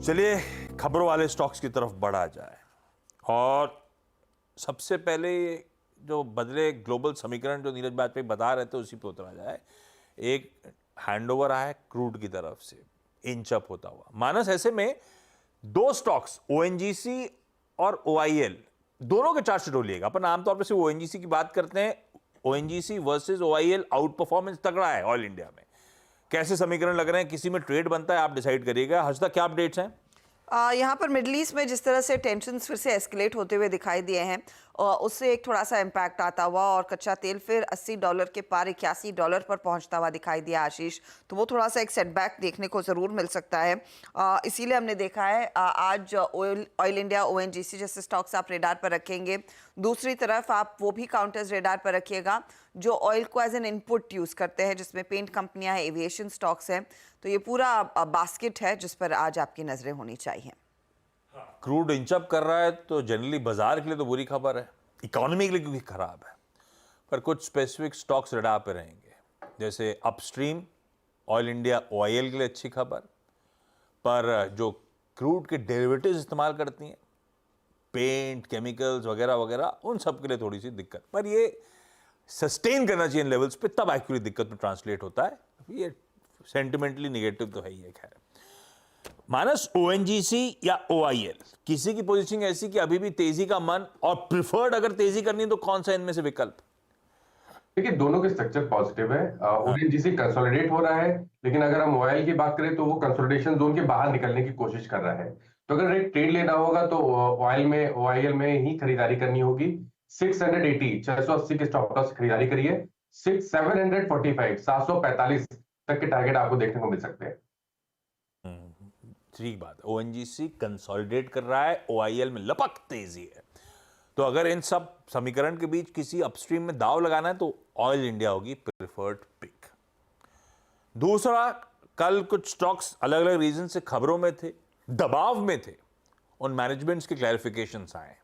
चलिए खबरों वाले स्टॉक्स की तरफ बढ़ा जाए और सबसे पहले जो बदले ग्लोबल समीकरण जो नीरज वाजपेयी बता रहे थे उसी पे उतरा जाए। एक हैंडओवर आया क्रूड की तरफ से इंच अप होता हुआ। मानस ऐसे में दो स्टॉक्स ओएनजीसी और ओआईएल दोनों के चार्ट डोलिएगा। अपन आमतौर पर सिर्फ ओएनजीसी की बात करते हैं। ONGC versus OIL out performance तगड़ा है ऑयल इंडिया में। कैसे समीकरण लग रहे हैं, किसी में ट्रेड बनता है, आप डिसाइड करिएगा। हर्षदा क्या अपडेट्स हैं? यहाँ पर मिडल ईस्ट में जिस तरह से टेंशन्स फिर से एस्केलेट होते हुए दिखाई दिए हैं, उससे एक थोड़ा सा इम्पैक्ट आता हुआ और कच्चा तेल फिर $80 के पार $81 पर पहुंचता हुआ दिखाई दिया आशीष। तो वो थोड़ा सा एक सेटबैक देखने को ज़रूर मिल सकता है। इसीलिए हमने देखा है आज ऑयल इंडिया ओएनजीसी जैसे स्टॉक्स आप रेडार पर रखेंगे। दूसरी तरफ आप वो भी काउंटर्स रेडार पर रखिएगा जो ऑयल को एज एन इनपुट यूज़ करते हैं, जिसमें पेंट कंपनियां हैं, एविएशन स्टॉक्स हैं। तो ये पूरा बास्केट है जिस पर आज आपकी नज़रें होनी चाहिए। क्रूड इंच अप कर रहा है तो जनरली बाजार के लिए तो बुरी खबर है, इकोनॉमी के लिए क्योंकि खराब है। पर कुछ स्पेसिफिक स्टॉक्स रेडार पे रहेंगे, जैसे अपस्ट्रीम ऑयल इंडिया ओआईएल के लिए अच्छी खबर। पर जो क्रूड के डेरिवेटिव्स इस्तेमाल करती हैं, पेंट, केमिकल्स वगैरह वगैरह, उन सब के लिए थोड़ी सी दिक्कत। पर ये सस्टेन करना चाहिए इन लेवल्स पे, तब एक्चुअली दिक्कत में ट्रांसलेट होता है। ये सेंटिमेंटली नेगेटिव तो है ही है। खैर मानस ओएनजीसी या ओआईएल, किसी की पोजीशनिंग ऐसी कि अभी भी तेजी का मन और प्रिफर्ड अगर तेजी करनी है तो कौन सा इनमें से विकल्प? देखिए दोनों के स्ट्रक्चर पॉजिटिव है। ओएनजीसी कंसोलिडेट हो रहा है, लेकिन अगर हम ऑयल की बात करें तो वो कंसोलिडेशन जोन के बाहर निकलने की कोशिश कर रहा है। तो अगर एक ट्रेड लेना होगा तो ऑयल में ओआईएल में ही खरीदारी करनी होगी। 680 के स्टॉप लॉस खरीदारी करिए। 745 तक के टारगेट आपको देखने को मिल सकते हैं। ठीक बात है। ओएनजीसी कंसोलिडेट कर रहा है, ओआईएल में लपक तेजी है। तो अगर इन सब समीकरण के बीच किसी अपस्ट्रीम में दाव लगाना है तो ऑयल इंडिया होगी प्रिफर्ड पिक। दूसरा, कल कुछ स्टॉक्स अलग अलग रीजन से खबरों में थे, दबाव में थे, उन मैनेजमेंट्स के क्लैरिफिकेशंस आए।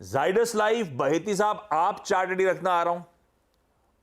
जाइडस लाइफ, बहेती साहब आप चार्ट रेडी रखना आ रहा हूं।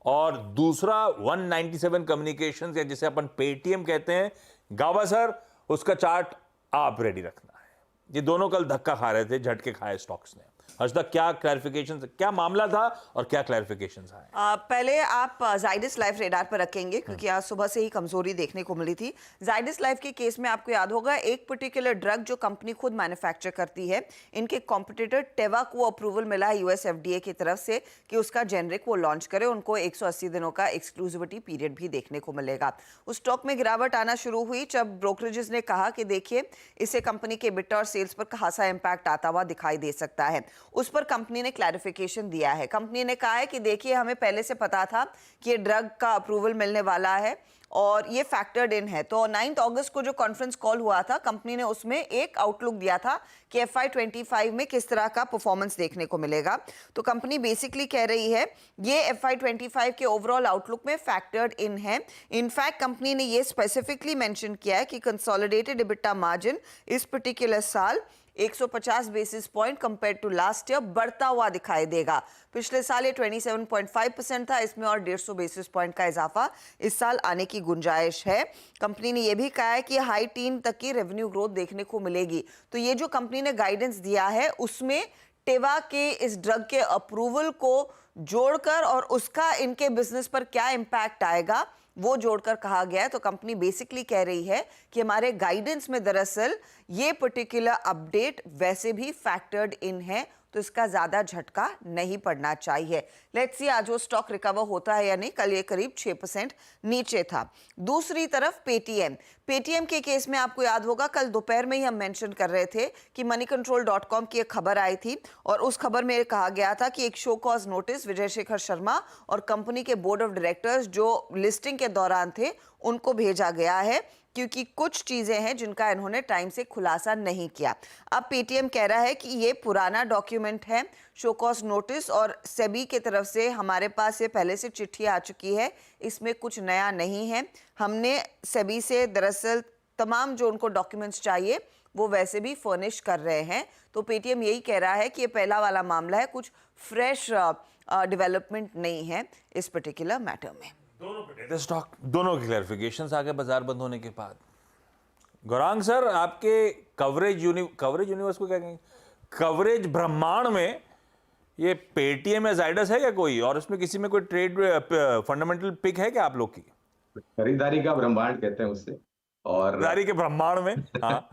और दूसरा 197 कम्युनिकेशंस या जिसे अपन पेटीएम कहते हैं, गावा सर उसका चार्ट आप रेडी रखना है। ये दोनों कल धक्का खा रहे थे, झटके खाए स्टॉक्स ने। हर्षदा क्या क्लैरिफिकेशन, क्या मामला था और क्या क्लैरिफिकेशंस आए? पहले आप जाइडस लाइफ रेडार पर रखेंगे क्योंकि आज सुबह से ही कमजोरी देखने को मिली थी। जाइडस लाइफ के केस में आपको याद होगा एक पर्टिकुलर ड्रग जो कंपनी खुद मैन्युफैक्चर करती है, इनके कॉम्पिटिटर टेवा को अप्रूवल मिला है यूएस एफडीए की तरफ से कि उसका जेनरिक वो लॉन्च करे। उनको 180 दिनों का एक्सक्लूसिविटी पीरियड भी देखने को मिलेगा। उस स्टॉक में गिरावट आना शुरू हुई जब ब्रोकरेजेस ने कहा कि देखिए इससे कंपनी के बिटा और सेल्स पर खासा इंपैक्ट आता हुआ दिखाई दे सकता है। उस पर कंपनी ने क्लैरिफिकेशन दिया है। कंपनी ने कहा है कि देखिए हमें पहले से पता था कि ये ड्रग का अप्रूवल मिलने वाला है और ये फैक्टर्ड इन है। तो 9 अगस्त को जो कॉन्फ्रेंस कॉल हुआ था, कंपनी ने उसमें एक आउटलुक दिया था कि FY25 में किस तरह का परफॉर्मेंस देखने को मिलेगा। तो कंपनी बेसिकली कह रही है ये FY25 के ओवरऑल आउटलुक में फैक्टर्ड इन है। इनफैक्ट कंपनी ने ये स्पेसिफिकली मेंशन किया है कि कंसोलिडेटेड EBITDA मार्जिन इस पर्टिकुलर साल 150 basis point compare to last year बढ़ता हुआ दिखाई देगा। पिछले साल ये 27.5% था, इसमें और 150 बेसिस पॉइंट का इजाफा इस साल आने की गुंजाइश है। कंपनी ने यह भी कहा है कि हाई टीन तक की रेवेन्यू ग्रोथ देखने को मिलेगी। तो ये जो कंपनी ने गाइडेंस दिया है उसमें टेवा के इस ड्रग के अप्रूवल को जोड़कर और उसका इनके बिजनेस पर क्या इंपैक्ट आएगा वो जोड़कर कहा गया है। तो कंपनी बेसिकली कह रही है कि हमारे गाइडेंस में दरअसल ये पर्टिकुलर अपडेट वैसे भी फैक्टर्ड इन है, तो इसका ज्यादा झटका नहीं पड़ना चाहिए। लेट्स सी आज वो स्टॉक रिकवर होता है या नहीं। कल ये करीब 6% नीचे था। दूसरी तरफ पेटीएम के केस में आपको याद होगा कल दोपहर में ही हम मेंशन कर रहे थे कि moneycontrol.com की एक खबर आई थी और उस खबर में कहा गया था कि एक show cause notice Vijay Shekhar Sharma और कंपनी के बोर्ड ऑफ डायरेक्टर्स जो लिस्टिंग के दौरान थे उनको भेजा गया है क्योंकि कुछ चीजें हैं जिनका इन्होंने टाइम से खुलासा नहीं किया। अब पेटीएम कह रहा है कि ये पुराना डॉक्यूमेंट है, शो कॉज नोटिस, और सेबी के तरफ से हमारे पास ये पहले से चिट्ठी आ चुकी है, इसमें कुछ नया नहीं है। हमने सेबी से दरअसल तमाम जो उनको डॉक्यूमेंट्स चाहिए वो वैसे भी फर्निश कर रहे हैं। तो पेटीएम यही कह रहा है कि ये पहला वाला मामला है, कुछ फ्रेश डेवलपमेंट नहीं है इस पर्टिकुलर मैटर में। दोनों स्टॉक, दोनों की क्लैरिफिकेशंस आ गए बाजार बंद होने के बाद। गौरांग सर, आपके कवरेज यूनिवर्स को क्या कहेंगे, कवरेज ब्रह्मांड में ये पेटीएम या जाइडस है क्या कोई, और इसमें किसी में कोई ट्रेड फंडामेंटल पिक है क्या आप लोग की? खरीदारी का ब्रह्मांड कहते हैं उसे। और खरीदारी के ब्रह्मांड में, हाँ।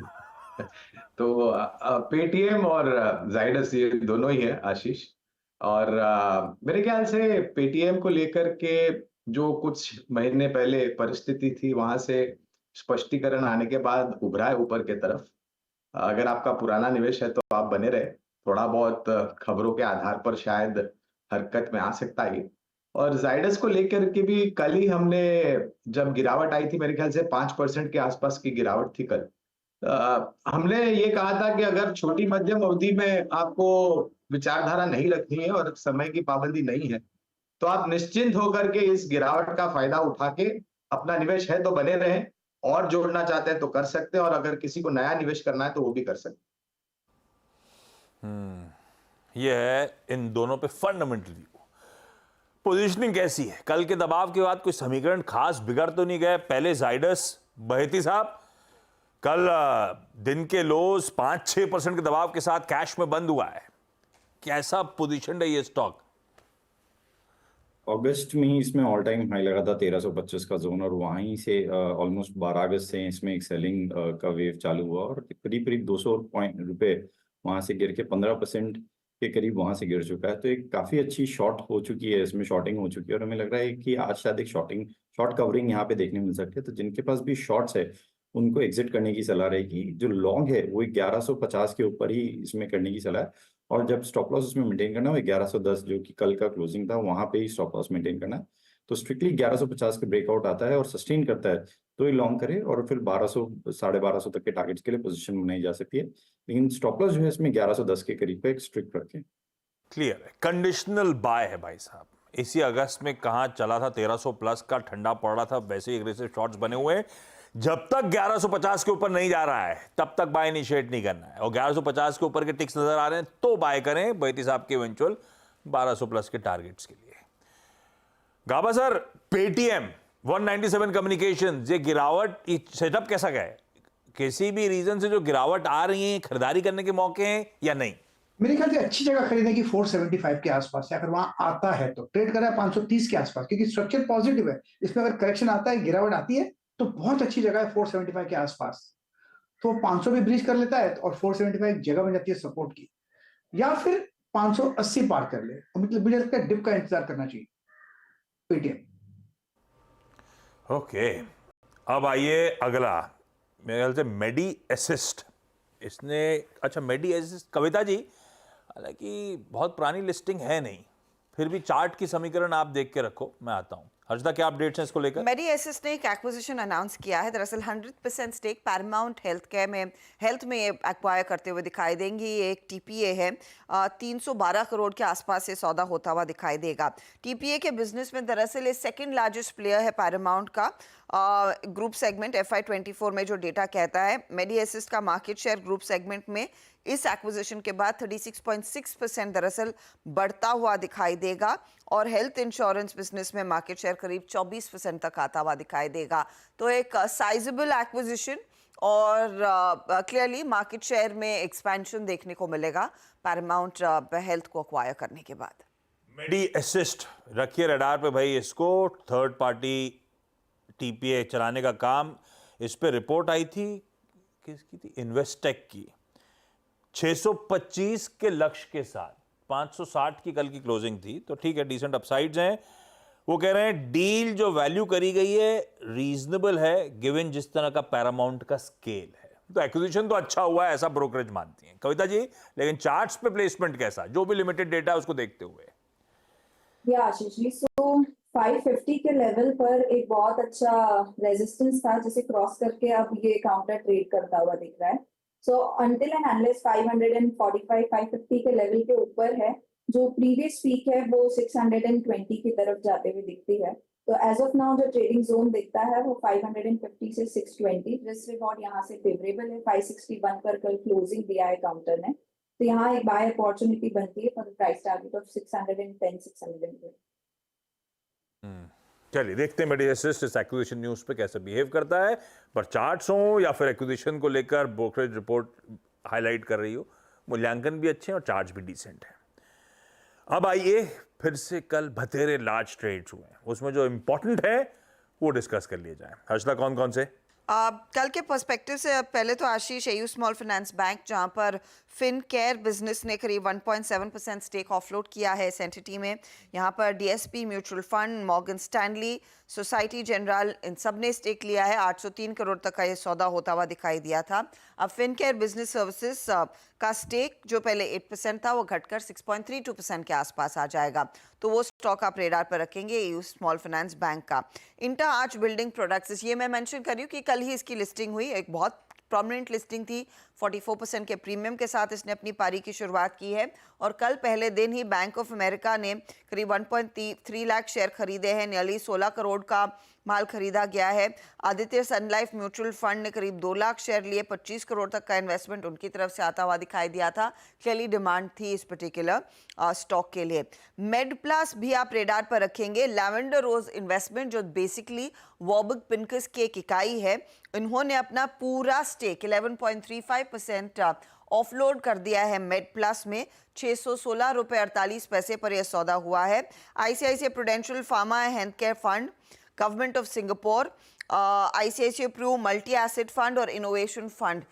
तो पेटीएम और जाइडस ये दोनों ही है आशीष। और मेरे ख्याल से पेटीएम को लेकर के जो कुछ महीने पहले परिस्थिति थी वहां से स्पष्टीकरण आने के बाद उभरा है ऊपर के तरफ। अगर आपका पुराना निवेश है तो आप बने रहे, थोड़ा बहुत खबरों के आधार पर शायद हरकत में आ सकता है। और जाइडस को लेकर के भी कल ही हमने जब गिरावट आई थी, मेरे ख्याल से 5% के आसपास की गिरावट थी कल, हमने ये कहा था कि अगर छोटी मध्यम अवधि में आपको विचारधारा नहीं रखनी है और समय की पाबंदी नहीं है तो आप निश्चिंत होकर के इस गिरावट का फायदा उठा के अपना निवेश है तो बने रहें, और जोड़ना चाहते हैं तो कर सकते हैं, और अगर किसी को नया निवेश करना है तो वो भी कर सकते हैं। ये है इन दोनों पे फंडामेंटल व्यू। पोजीशनिंग कैसी है? कल के दबाव के बाद कोई समीकरण खास बिगड़ तो नहीं गए? पहले जाइडस, बहेती साहब, कल दिन के लोज 5-6% के दबाव के साथ कैश में बंद हुआ है, कैसा पोजीशन है ये स्टॉक? अगस्त में ही इसमें ऑल टाइम हाई लगा था 1325 का जोन, और वहीं से ऑलमोस्ट 12 अगस्त से इसमें एक सेलिंग का वेव चालू हुआ और करीब करीब 200 रुपए वहां से गिर के 15% के करीब वहां से गिर चुका है। तो एक काफी अच्छी शॉर्ट हो चुकी है, इसमें शॉर्टिंग हो चुकी है, और हमें लग रहा है कि आज शायद एक शॉर्ट कवरिंग यहाँ पे देखने मिल सकती है। तो जिनके पास भी शॉर्ट्स है उनको एग्जिट करने की सलाह रहेगी। जो लॉन्ग है वो 1150 के ऊपर ही इसमें करने की सलाह है, और जब स्टॉप लॉस इसमें मेंटेन करना है वो 1110 जो कि कल का क्लोजिंग था वहां पे ही स्टॉप लॉस मेंटेन करना है। तो स्ट्रिक्टली 1150 के ब्रेकआउट आता है और सस्टेन करता है तो ये लॉन्ग करे, और फिर 1200 1250 तक के टारगेट्स के लिए पोजीशन बनाई जा सकती है, लेकिन स्टॉप लॉस जो है इसमें 1110 के करीब पे एक स्ट्रिक्ट रखें। क्लियर है, कंडीशनल बाय है भाई साहब। इसी अगस्त में कहां चला था 1300 प्लस का, ठंडा पड़ रहा था, वैसे ही एग्रेसिव शॉर्ट्स बने हुए हैं। जब तक 1150 के ऊपर नहीं जा रहा है तब तक बाय इनिशिएट नहीं करना है, और 1150 के ऊपर के टिक्स नजर आ रहे हैं तो बाय करें बहेती साहब के इवेंचुअल 1200 प्लस के टारगेट्स के लिए। गाबा सर, पेटीएम 197 कम्युनिकेशन, ये गिरावट, सेटअप कैसा गया है? किसी भी रीजन से जो गिरावट आ रही है, खरीदारी करने के मौके हैं या नहीं? मेरे ख्याल से अच्छी जगह खरीदने की 475 के आसपास है। अगर वहां आता है तो ट्रेड कर रहा है 530 के आसपास, क्योंकि स्ट्रक्चर पॉजिटिव है। इसमें अगर करेक्शन आता है, गिरावट आती है, तो बहुत अच्छी जगह है 475 के आसपास। तो 500 भी ब्रीच कर लेता है और 475 जगह बन जाती है सपोर्ट की, या फिर 580 पार कर ले। मतलब मुझे लगता है डिप का इंतजार करना चाहिए पेटीएम। ओके, अब आइए अगला, मेरे ख्याल से मेडी असिस्ट। इसने, अच्छा मेडी असिस्ट, कविता जी, हालांकि बहुत पुरानी लिस्टिंग है नहीं, फिर भी चार्ट की समीकरण आप देख के रखो, मैं आता हूं। हर्षदा, क्या अपडेट्स हैं इसको लेकर? मेडी एसिस ने एक एक्विजिशन अनाउंस किया है। दरअसल 100% स्टेक पैरामाउंट हेल्थ में एक्वायर करते हुए दिखाई देंगी। ये एक टीपीए है, 312 करोड़ के आसपास से सौदा होता हुआ दिखाई देगा। टीपीए के बिजनेस में दरअसल ये सेकंड लार्जेस्ट प्लेयर है पैरामाउंट का ग्रुप सेगमेंट। FY24 में जो डेटा कहता है, मेडी एसिस का मार्केट शेयर ग्रुप सेगमेंट में इस एक्विजिशन के बाद 36.6% दरअसल बढ़ता हुआ दिखाई देगा, और हेल्थ इंश्योरेंस बिजनेस में मार्केट शेयर करीब 24% तक आता हुआ दिखाई देगा। तो एक साइजेबल एक्विजिशन, और क्लियरली मार्केट शेयर में एक्सपेंशन देखने को मिलेगा पैरामाउंट हेल्थ को अक्वायर करने के बाद। मेडी असिस्ट रखिए रडार पे भाई इसको। थर्ड पार्टी टीपीए चलाने का काम, इस पे रिपोर्ट आई थी, किसकी थी? इन्वेस्टेक की। 625 के लक्ष्य के साथ 560 की कल की क्लोजिंग थी, तो ठीक है, डिसेंट अपसाइड्स हैं। वो कह रहे हैं डील जो वैल्यू करी गई है रीजनेबल है गिवन जिस तरह का पैरामाउंट का स्केल है, तो एक्विजिशन तो अच्छा हुआ है, ऐसा ब्रोकरेज मानती हैं कविता जी। लेकिन चार्ट्स पे प्लेसमेंट कैसा, जो भी लिमिटेड डेटा है उसको देखते हुए? आशीष जी, सो 550 के लेवल पर एक बहुत अच्छा रेजिस्टेंस था जिसे क्रॉस करके अब ये काउंटर ट्रेड करता हुआ दिख रहा है। सो अनटिल एंड अनलेस 545 550 के लेवल के ऊपर है, जो प्रीवियस पीक है वो 620 की तरफ जाते हुए दिखती है। तो एज ऑफ नाउ जो ट्रेडिंग जोन दिखता है वो 550 से 620। रिस्क रिवॉर्ड यहाँ से फेवरेबल है। 561 पर कल क्लोजिंग दिया है काउंटर ने, तो यहाँ एक बाय अपॉर्चुनिटी बनती है for the price target of 610 620। चलिए देखते हैं मेडिअसिस्ट इस एक्विजिशन न्यूज पे कैसे बिहेव करता है, पर चार्ट्स हो या फिर एक्विजिशन को लेकर ब्रोकरेज रिपोर्ट हाईलाइट कर रही हो, मूल्यांकन भी अच्छे हैं और चार्ज भी डिसेंट है। अब आइए फिर से कल बतेरे लार्ज ट्रेड्स हुए हैं, उसमें जो इंपॉर्टेंट है वो डिस्कस कर लिए जाए। हर्षदा, कौन कौन से? कल के पर्सपेक्टिव से पहले तो आशीष, एयू स्मॉल फाइनेंस बैंक, जहां पर फिनकेयर बिजनेस ने करीब 1.7% स्टेक ऑफलोड किया है इस एंटिटी में। यहां पर DSP mutual fund, Morgan Stanley, Societe Generale, इन सब ने स्टेक लिया है। 803 करोड़ तक का ये सौदा होता हुआ दिखाई दिया था। अब फिनकेयर बिजनेस सर्विसेज का स्टेक जो पहले 8% था वो घटकर 6.32% के आसपास आ जाएगा, तो वो स्टॉक आप रेडार पर रखेंगे एयू स्मॉल फाइनेंस बैंक का। इंटा आर्च बिल्डिंग प्रोडक्ट्स, ये मैं मेंशन कर रही हूँ कि कल ही इसकी लिस्टिंग हुई, एक बहुत प्रोमिनेंट लिस्टिंग थी। 44% के प्रीमियम के साथ इसने अपनी पारी की शुरुआत की है और कल पहले दिन ही बैंक ऑफ अमेरिका ने करीब 1.3 लाख शेयर खरीदे हैं। नियरली 16 करोड़ का माल खरीदा गया है। आदित्य सन लाइफ म्यूचुअल फंड ने करीब 2 लाख शेयर लिए, 25 करोड़ तक का इन्वेस्टमेंट उनकी तरफ से आता हुआ दिखाई दिया था। क्लियरली डिमांड थी इस पर्टिकुलर स्टॉक के लिए। मेड प्लस भी आप रेडार पर रखेंगे। लैवेंडर रोज इन्वेस्टमेंट जो बेसिकली वॉर्बर्ग पिंकस की एक इकाई है, इन्होंने अपना पूरा स्टेक 11.35% ऑफलोड कर दिया है मेड प्लस में। 616 रुपये 48 पैसे पर यह सौदा हुआ है। ICICI Prudential pharma health care fund, government of Singapore, ICICI Pru multi asset fund और इनोवेशन फंड,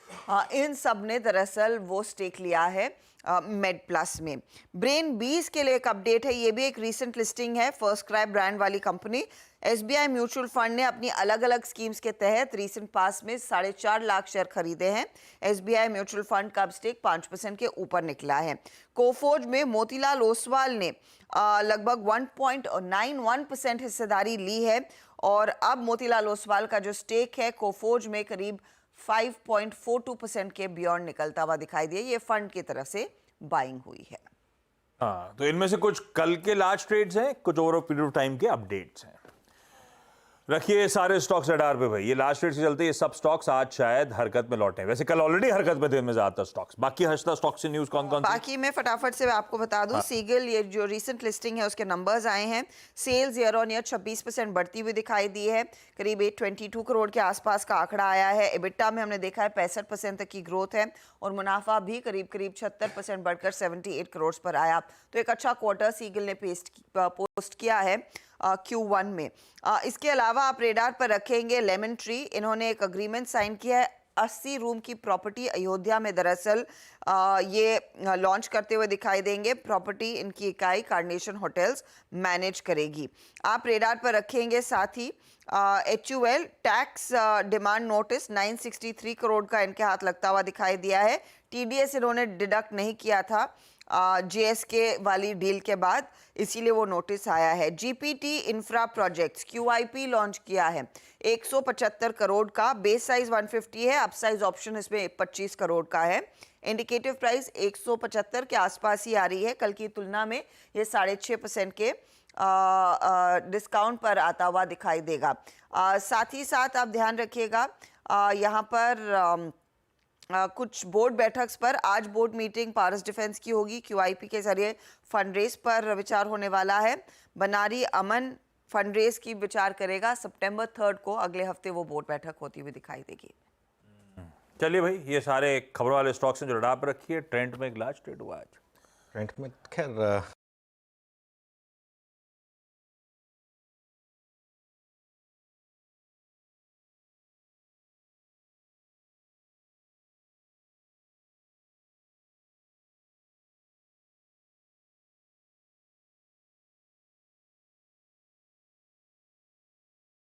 इन सब ने दरअसल वो स्टेक लिया है मेड प्लस में। ब्रेन बीज के लिए एक अपडेट है, ये भी एक रीसेंट लिस्टिंग है, फर्स्ट क्राई ब्रांड वाली कंपनी। एसबीआई म्यूचुअल फंड ने अपनी अलग अलग स्कीम्स के तहत रीसेंट पास में 4.5 लाख शेयर खरीदे हैं। एसबीआई म्यूचुअल फंड का स्टेक 5% के ऊपर निकला है। कोफोज में मोतीलाल ओसवाल ने लगभग 1.91% हिस्सेदारी ली है और अब मोतीलाल ओसवाल का जो स्टेक है कोफोज में करीब 5.42% के बियॉन्ड निकलता हुआ दिखाई दिया। ये फंड की तरफ से बाइंग हुई है। हाँ, तो इनमें से कुछ कल के लार्ज ट्रेड्स हैं, कुछ ओवर पीरियड ऑफ टाइम के अपडेट्स हैं। रखिए सारे स्टॉक्स रडार पे भाई। ये लास्ट रेट से चलते ये सब स्टॉक्स आज शायद हरकत में लौटे, वैसे कल ऑलरेडी हरकत में थे इनमें ज्यादातर स्टॉक्स। बाकी हर्षदा, स्टॉक से न्यूज कौन कौन? बाकी मैं फटाफट से आपको बता दूं, सीगल ये जो रीसेंट लिस्टिंग है उसके नंबर्स आए हैं। सेल्स ईयर ऑन ईयर 26% बढ़ती हुई दिखाई दी है, करीब 822 करोड़ के आसपास का आंकड़ा आया है। एबिटा में हमने देखा है 65% तक की ग्रोथ है और मुनाफा भी करीब 76% बढ़कर 78 करोड़ पर आया। तो एक अच्छा क्वार्टर सीगल ने पोस्ट किया है Q1 में। इसके अलावा आप रेडार पर रखेंगे लेमन ट्री, इन्होंने एक अग्रीमेंट साइन किया है 80 रूम की प्रॉपर्टी अयोध्या में दरअसल ये लॉन्च करते हुए दिखाई देंगे। प्रॉपर्टी इनकी इकाई कार्नेशन होटल्स मैनेज करेगी। आप रेडार पर रखेंगे साथ ही HUL tax demand notice 963 crore का इनके हाथ लगता हुआ दिखाई दिया है। TDS इन्होंने डिडक्ट नहीं किया था JSK वाली डील के बाद, इसीलिए वो नोटिस आया है। GPT infra projects QIP launch किया है 175 करोड़ का, बेस साइज 150 है, अप साइज ऑप्शन इसमें 25 करोड़ का है। इंडिकेटिव प्राइस 175 के आसपास ही आ रही है, कल की तुलना में ये 6.5% के डिस्काउंट पर आता हुआ दिखाई देगा। साथ ही साथ आप ध्यान रखिएगा यहाँ पर कुछ बोर्ड बैठक पर आज बोर्ड मीटिंग पारस डिफेंस की होगी। QIP के जरिए फंडरेज पर विचार होने वाला है। बनारी अमन फंडरेज की विचार करेगा। सितंबर 3 को अगले हफ्ते वो बोर्ड बैठक होती हुई दिखाई देगी। चलिए भाई, ये सारे खबरों वाले स्टॉक्स हैं जो रडार पर रखिए। ट्रेंड में एक लार्ज ट्रेड हुआ आज। ट्रेंड में खैर